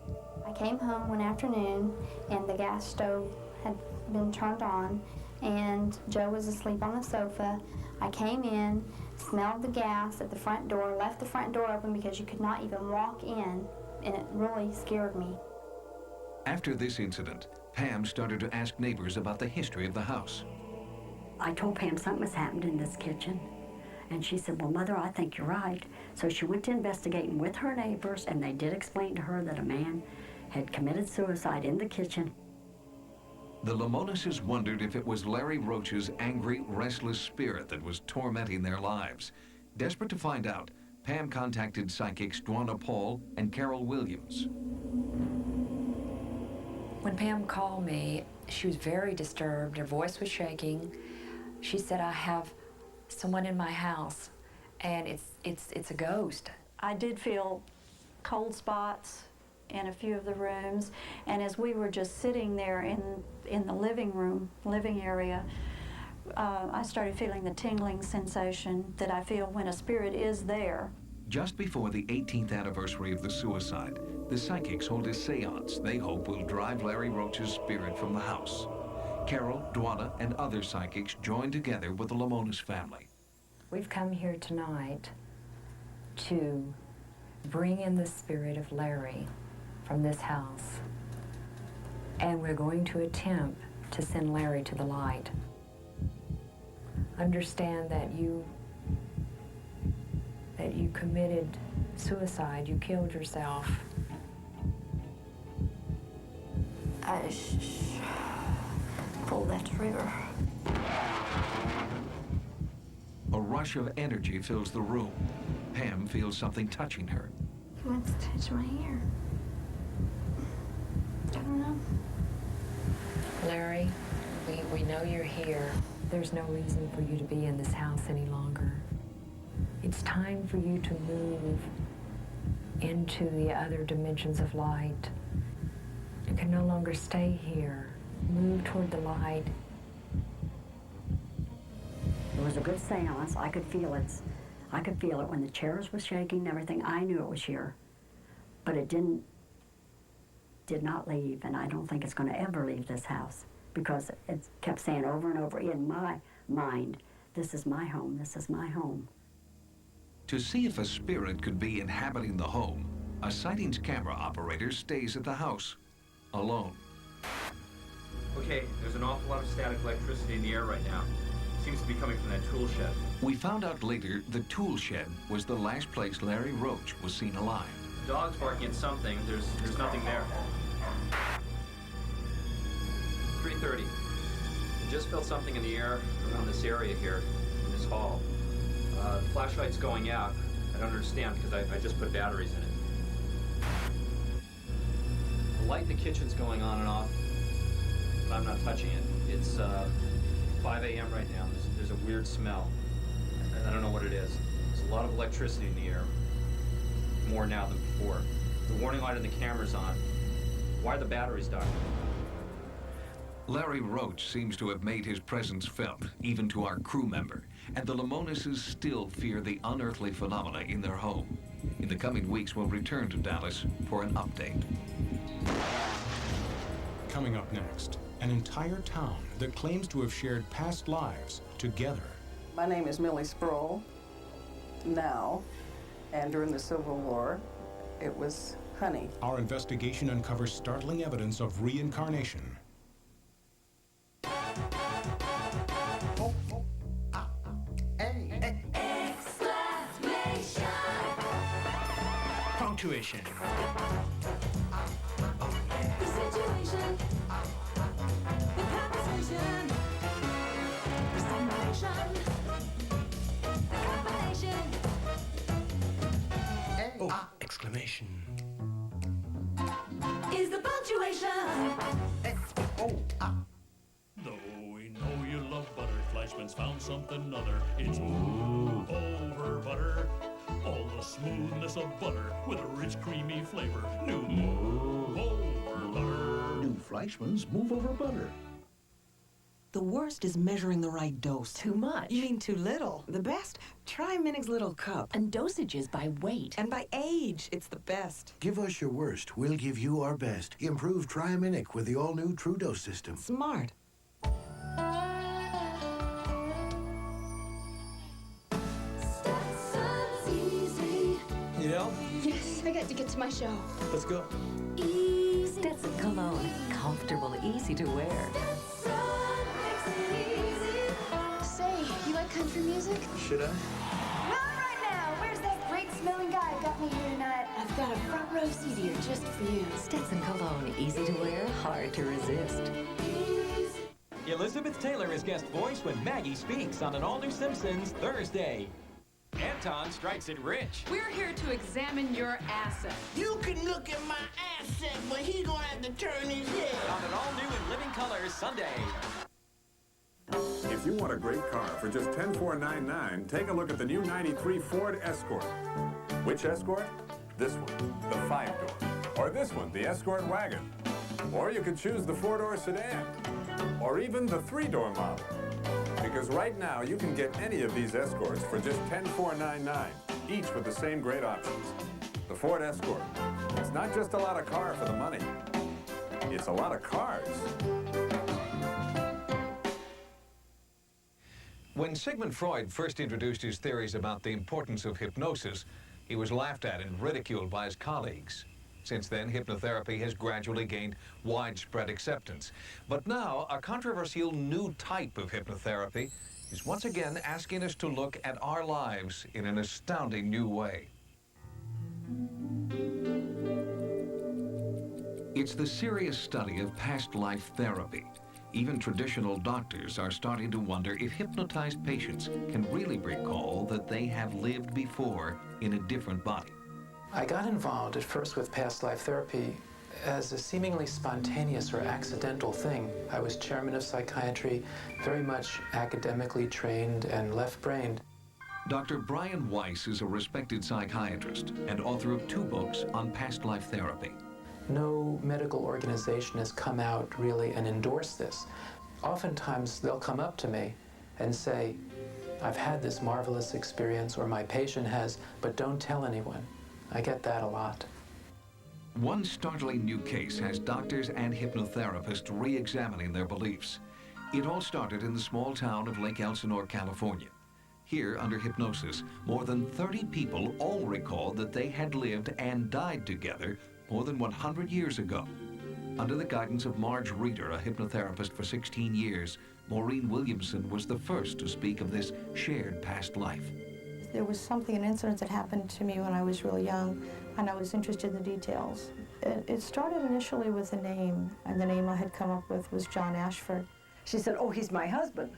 I came home one afternoon, and the gas stove had been turned on, and Joe was asleep on the sofa. I came in, smelled the gas at the front door, left the front door open because you could not even walk in, and it really scared me.
After this incident, Pam started to ask neighbors about the history of the house.
I told Pam something has happened in this kitchen. And she said, "Well, Mother, I think you're right." So she went to investigating with her neighbors, and they did explain to her that a man had committed suicide in the kitchen.
The Lemonises wondered if it was Larry Roach's angry, restless spirit that was tormenting their lives. Desperate to find out, Pam contacted psychics Dwana Paul and Carol Williams.
When Pam called me, she was very disturbed. Her voice was shaking. She said, "I have someone in my house, and it's a ghost."
I did feel cold spots in a few of the rooms, and as we were just sitting there in the living area, I started feeling the tingling sensation that I feel when a spirit is there.
Just before the 18th anniversary of the suicide, the psychics hold a seance they hope will drive Larry Roach's spirit from the house. Carol, Dwana, and other psychics joined together with the Lemonis family.
We've come here tonight to bring in the spirit of Larry from this house, and we're going to attempt to send Larry to the light. Understand that you committed suicide, you killed yourself.
pull that trigger.
A rush of energy fills the room. Pam feels something touching her.
He wants to touch my hair. I don't know.
Larry, we know you're here. There's no reason for you to be in this house any longer. It's time for you to move into the other dimensions of light. You can no longer stay here. Move toward the light.
It was a good seance. I could feel it. I could feel it when the chairs were shaking and everything. I knew it was here. But it did not leave, and I don't think it's going to ever leave this house, because it kept saying over and over in my mind, this is my home, this is my home.
To see if a spirit could be inhabiting the home, a Sightings camera operator stays at the house, alone.
Okay, there's an awful lot of static electricity in the air right now. Seems to be coming from that tool shed.
We found out later the tool shed was the last place Larry Roach was seen alive.
The dog's barking at something. There's nothing there. 3:30. I just felt something in the air around this area here, in this hall. The flashlight's going out. I don't understand because I just put batteries in it. The light in the kitchen's going on and off, but I'm not touching it. It's 5 a.m. right now. There's a weird smell. I don't know what it is. There's a lot of electricity in the air. More now than before. The warning light on the camera's on. Why are the batteries dying?
Larry Roach seems to have made his presence felt, even to our crew member, and the Lamonises still fear the unearthly phenomena in their home. In the coming weeks, we'll return to Dallas for an update.
Coming up next, an entire town that claims to have shared past lives together.
My name is Millie Sproul now, and during the Civil War, it was Honey.
Our investigation uncovers startling evidence of reincarnation.
Punctuation.
The situation, the conversation, the stimulation, the combination.
Exclamation.
Is the punctuation.
Though we know you love butter, Fleischmann's found something other. It's move over butter. All the smoothness of butter with a rich, creamy flavor. New move over butter.
New Fleischmann's move over butter.
The worst is measuring the right dose.
Too much.
You mean too little?
The best? Try Minnick's Little Cup. And dosages by weight.
And by age. It's the best.
Give us your worst. We'll give you our best. Improve Triaminic with the all-new True Dose system.
Smart.
You know?
Yes, I got to get to my show.
Let's go.
Stetson Cologne. Comfortable, easy to wear.
Say, you like country music?
Should I?
Not right now. Where's that great smelling guy who got me here tonight?
I've got a front row seat here just for you.
Stetson Cologne. Easy to wear, hard to resist.
Elizabeth Taylor is guest voice when Maggie speaks on an all-new Simpsons Thursday. Anton strikes it rich.
We're here to examine your asset.
You can look at my asset, but he gonna have to turn his head.
On an all-new and living colors Sunday.
If you want a great car for just $10,499, take a look at the new '93 Ford Escort. Which Escort? This one, the 5-door. Or this one, the Escort Wagon. Or you could choose the 4-door sedan. Or even the 3-door model. Because right now, you can get any of these Escorts for just $10,499, each with the same great options. The Ford Escort. It's not just a lot of car for the money. It's a lot of cars.
When Sigmund Freud first introduced his theories about the importance of hypnosis, he was laughed at and ridiculed by his colleagues. Since then, hypnotherapy has gradually gained widespread acceptance. But now, a controversial new type of hypnotherapy is once again asking us to look at our lives in an astounding new way. It's the serious study of past life therapy. Even traditional doctors are starting to wonder if hypnotized patients can really recall that they have lived before in a different body.
I got involved at first with past life therapy as a seemingly spontaneous or accidental thing. I was chairman of psychiatry, very much academically trained and left-brained.
Dr. Brian Weiss is a respected psychiatrist and author of 2 books on past life therapy.
No medical organization has come out really and endorsed this. Oftentimes they'll come up to me and say, I've had this marvelous experience, or my patient has, but don't tell anyone. I get that a lot.
One startling new case has doctors and hypnotherapists re-examining their beliefs. It all started in the small town of Lake Elsinore, California. Here, under hypnosis, more than 30 people all recalled that they had lived and died together more than 100 years ago. Under the guidance of Marge Reeder, a hypnotherapist for 16 years, Maureen Williamson was the first to speak of this shared past life.
There was an incident that happened to me when I was really young, and I was interested in the details. It started initially with a name, and the name I had come up with was John Ashford.
She said, oh, he's my husband.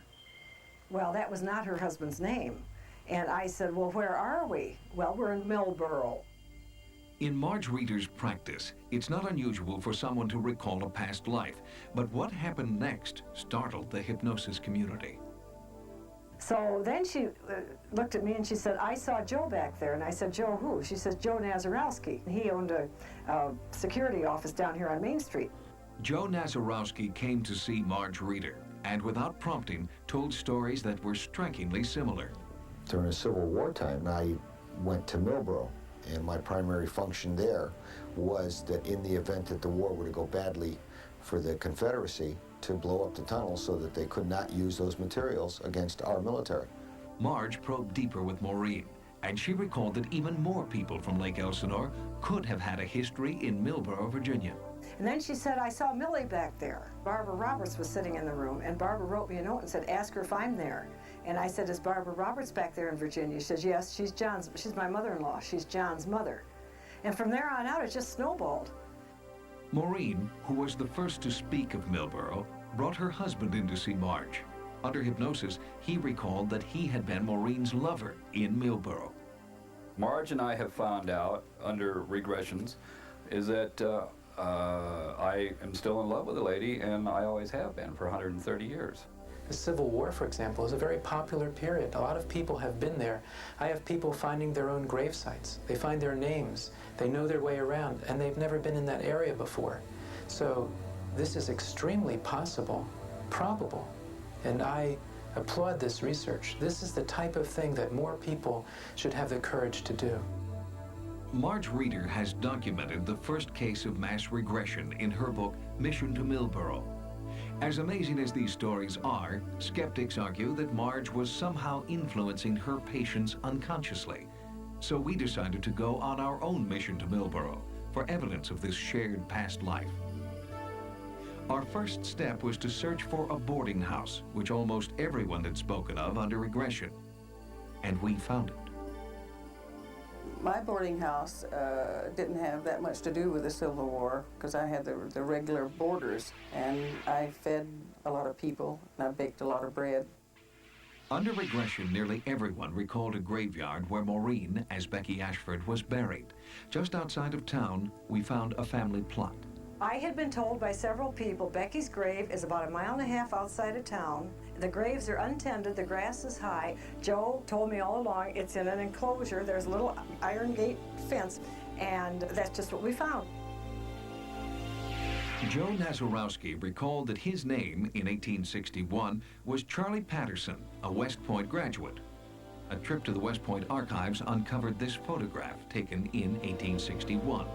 Well, that was not her husband's name. And I said, well, where are we? Well, we're in Millboro.
In Marge Reeder's practice, it's not unusual for someone to recall a past life, but what happened next startled the hypnosis community.
So then she looked at me and she said, I saw Joe back there. And I said, Joe who? She says, Joe Nazarowski. He owned a security office down here on Main Street.
Joe Nazarowski came to see Marge Reeder and without prompting told stories that were strikingly similar.
During the Civil War time, I went to Millboro, and my primary function there was that in the event that the war were to go badly for the Confederacy, to blow up the tunnel so that they could not use those materials against our military.
Marge probed deeper with Maureen, and she recalled that even more people from Lake Elsinore could have had a history in Millboro, Virginia.
And then she said, I saw Millie back there. Barbara Roberts was sitting in the room, and Barbara wrote me a note and said, ask her if I'm there. And I said, is Barbara Roberts back there in Virginia? She says, yes, she's my mother-in-law. She's John's mother. And from there on out, it just snowballed.
Maureen, who was the first to speak of Millboro, brought her husband in to see Marge. Under hypnosis, he recalled that he had been Maureen's lover in Millboro.
Marge and I have found out, under regressions, is that I am still in love with a lady, and I always have been for 130 years.
The Civil War, for example, is a very popular period. A lot of people have been there. I have people finding their own grave sites. They find their names. They know their way around, and they've never been in that area before. So this is extremely possible, probable, and I applaud this research. This is the type of thing that more people should have the courage to do.
Marge Reeder has documented the first case of mass regression in her book, Mission to Millboro. As amazing as these stories are, skeptics argue that Marge was somehow influencing her patients unconsciously. So we decided to go on our own mission to Millboro for evidence of this shared past life. Our first step was to search for a boarding house, which almost everyone had spoken of under regression. And we found it.
My boarding house didn't have that much to do with the Civil War because I had the regular boarders, and I fed a lot of people, and I baked a lot of bread.
Under regression, nearly everyone recalled a graveyard where Maureen, as Becky Ashford, was buried. Just outside of town, we found a family plot.
I had been told by several people Becky's grave is about 1.5 miles outside of town. The graves are untended, the grass is high. Joe told me all along it's in an enclosure. There's a little iron gate fence, and that's just what we found.
Joe Nazarowski recalled that his name in 1861 was Charlie Patterson, a West Point graduate. A trip to the West Point archives uncovered this photograph taken in 1861.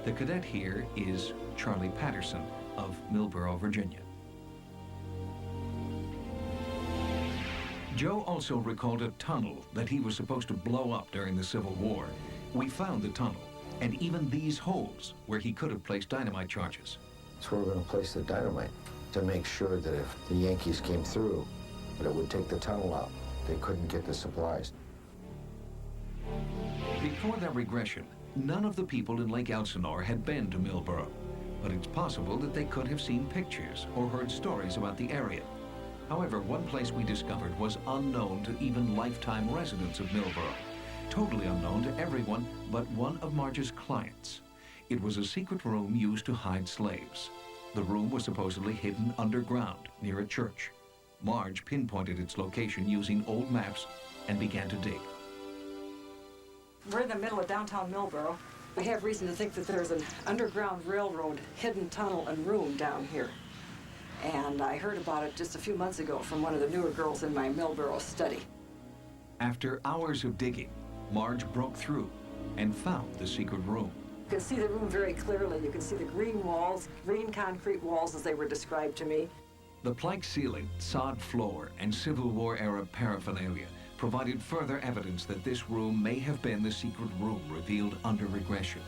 The cadet here is Charlie Patterson of Millboro, Virginia. Joe also recalled a tunnel that he was supposed to blow up during the Civil War. We found the tunnel, and even these holes where he could have placed dynamite charges.
So we're going to place the dynamite to make sure that if the Yankees came through, that it would take the tunnel out. They couldn't get the supplies.
Before their regression, none of the people in Lake Elsinore had been to Millboro. but it's possible that they could have seen pictures or heard stories about the area. However, one place we discovered was unknown to even lifetime residents of Millboro. Totally unknown to everyone but one of Marge's clients. It was a secret room used to hide slaves. The room was supposedly hidden underground near a church. Marge pinpointed its location using old maps and began to dig.
We're in the middle of downtown Millboro. We have reason to think that there's an underground railroad hidden tunnel and room down here. And I heard about it just a few months ago from one of the newer girls in my Millboro study.
After hours of digging, Marge broke through and found the secret room.
You can see the room very clearly. You can see the green walls, green concrete walls as they were described to me.
The plank ceiling, sod floor, and Civil War-era paraphernalia provided further evidence that this room may have been the secret room revealed under regression.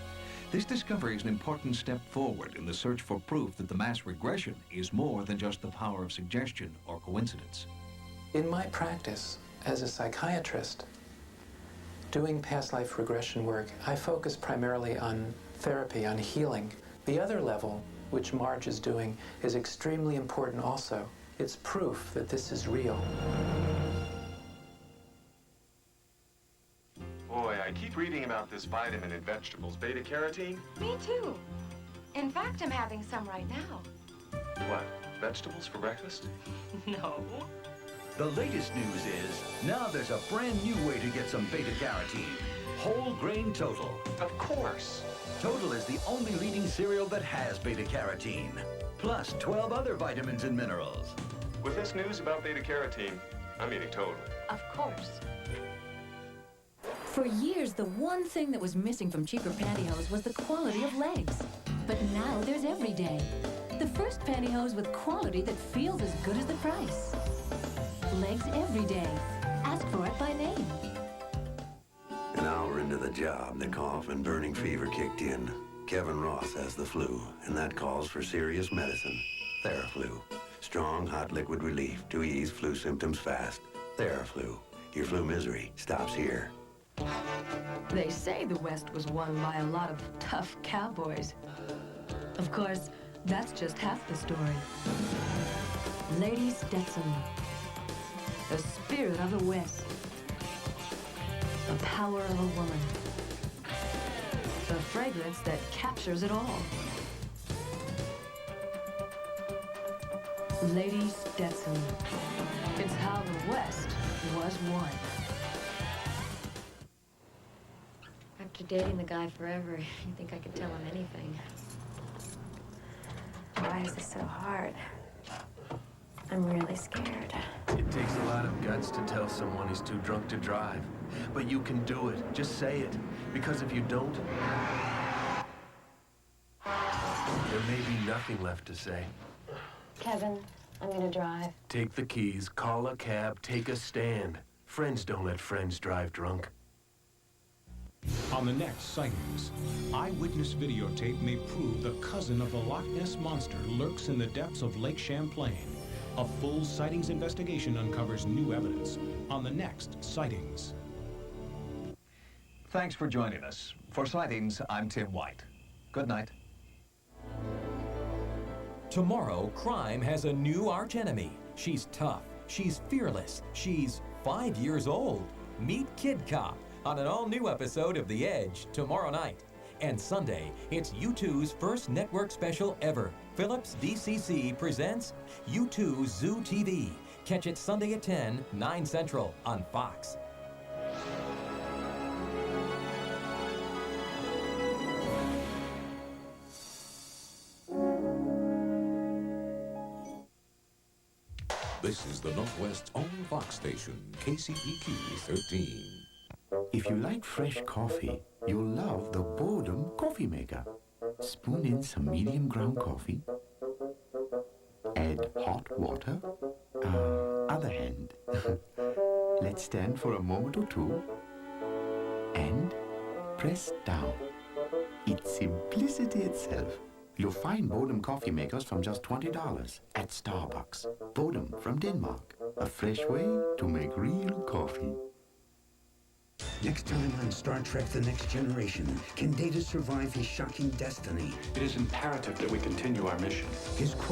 This discovery is an important step forward in the search for proof that the mass regression is more than just the power of suggestion or coincidence.
In my practice as a psychiatrist, doing past life regression work, I focus primarily on therapy, on healing. The other level, which Marge is doing, is extremely important also. It's proof that this is real.
Boy, I keep reading about this vitamin in vegetables, beta-carotene.
Me too. In fact, I'm having some right now.
What, vegetables for breakfast?
No.
The latest news is, now there's a brand new way to get some beta-carotene. Whole grain Total.
Of course.
Total is the only leading cereal that has beta-carotene. Plus 12 other vitamins and minerals.
With this news about beta-carotene, I'm eating Total.
Of course.
For years, the one thing that was missing from cheaper pantyhose was the quality of legs. But now there's Everyday. The first pantyhose with quality that feels as good as the price. Legs Everyday. Ask for it by name.
An hour into the job, the cough and burning fever kicked in. Kevin Ross has the flu, and that calls for serious medicine. Theraflu. Strong, hot liquid relief to ease flu symptoms fast. Theraflu. Your flu misery stops here.
They say the West was won by a lot of tough cowboys. Of course, that's just half the story. Lady Stetson. The spirit of the West. The power of a woman. The fragrance that captures it all. Lady Stetson. It's how the West was won.
After dating the guy forever, you think I could tell him anything. Why is this so hard? I'm really scared.
It takes a lot of guts to tell someone he's too drunk to drive. But you can do it. Just say it. Because if you don't, there may be nothing left to say.
Kevin, I'm gonna drive.
Take the keys, call a cab, take a stand. Friends don't let friends drive drunk.
On the next Sightings, eyewitness videotape may prove the cousin of the Loch Ness Monster lurks in the depths of Lake Champlain. A full sightings investigation uncovers new evidence on the next Sightings.
Thanks for joining us. For Sightings, I'm Tim White. Good night.
Tomorrow, crime has a new archenemy. She's tough, she's fearless, she's 5 years old. Meet Kid Cop on an all-new episode of The Edge tomorrow night. And Sunday, it's U2's first network special ever. Philips DCC presents U2 Zoo TV. Catch it Sunday at 10, 9 Central on Fox.
This is the Northwest's own Fox station, KCPQ 13.
If you like fresh coffee, you'll love the Boredom Coffee Maker. Spoon in some medium ground coffee. Add hot water. Other hand. Let's stand for a moment or two. And press down. It's simplicity itself. You'll find Boredom coffee makers from just $20 at Starbucks. Boredom from Denmark. A fresh way to make real coffee.
Next time on Star Trek The Next Generation, can Data survive his shocking destiny?
It is imperative that we continue our mission.
His quest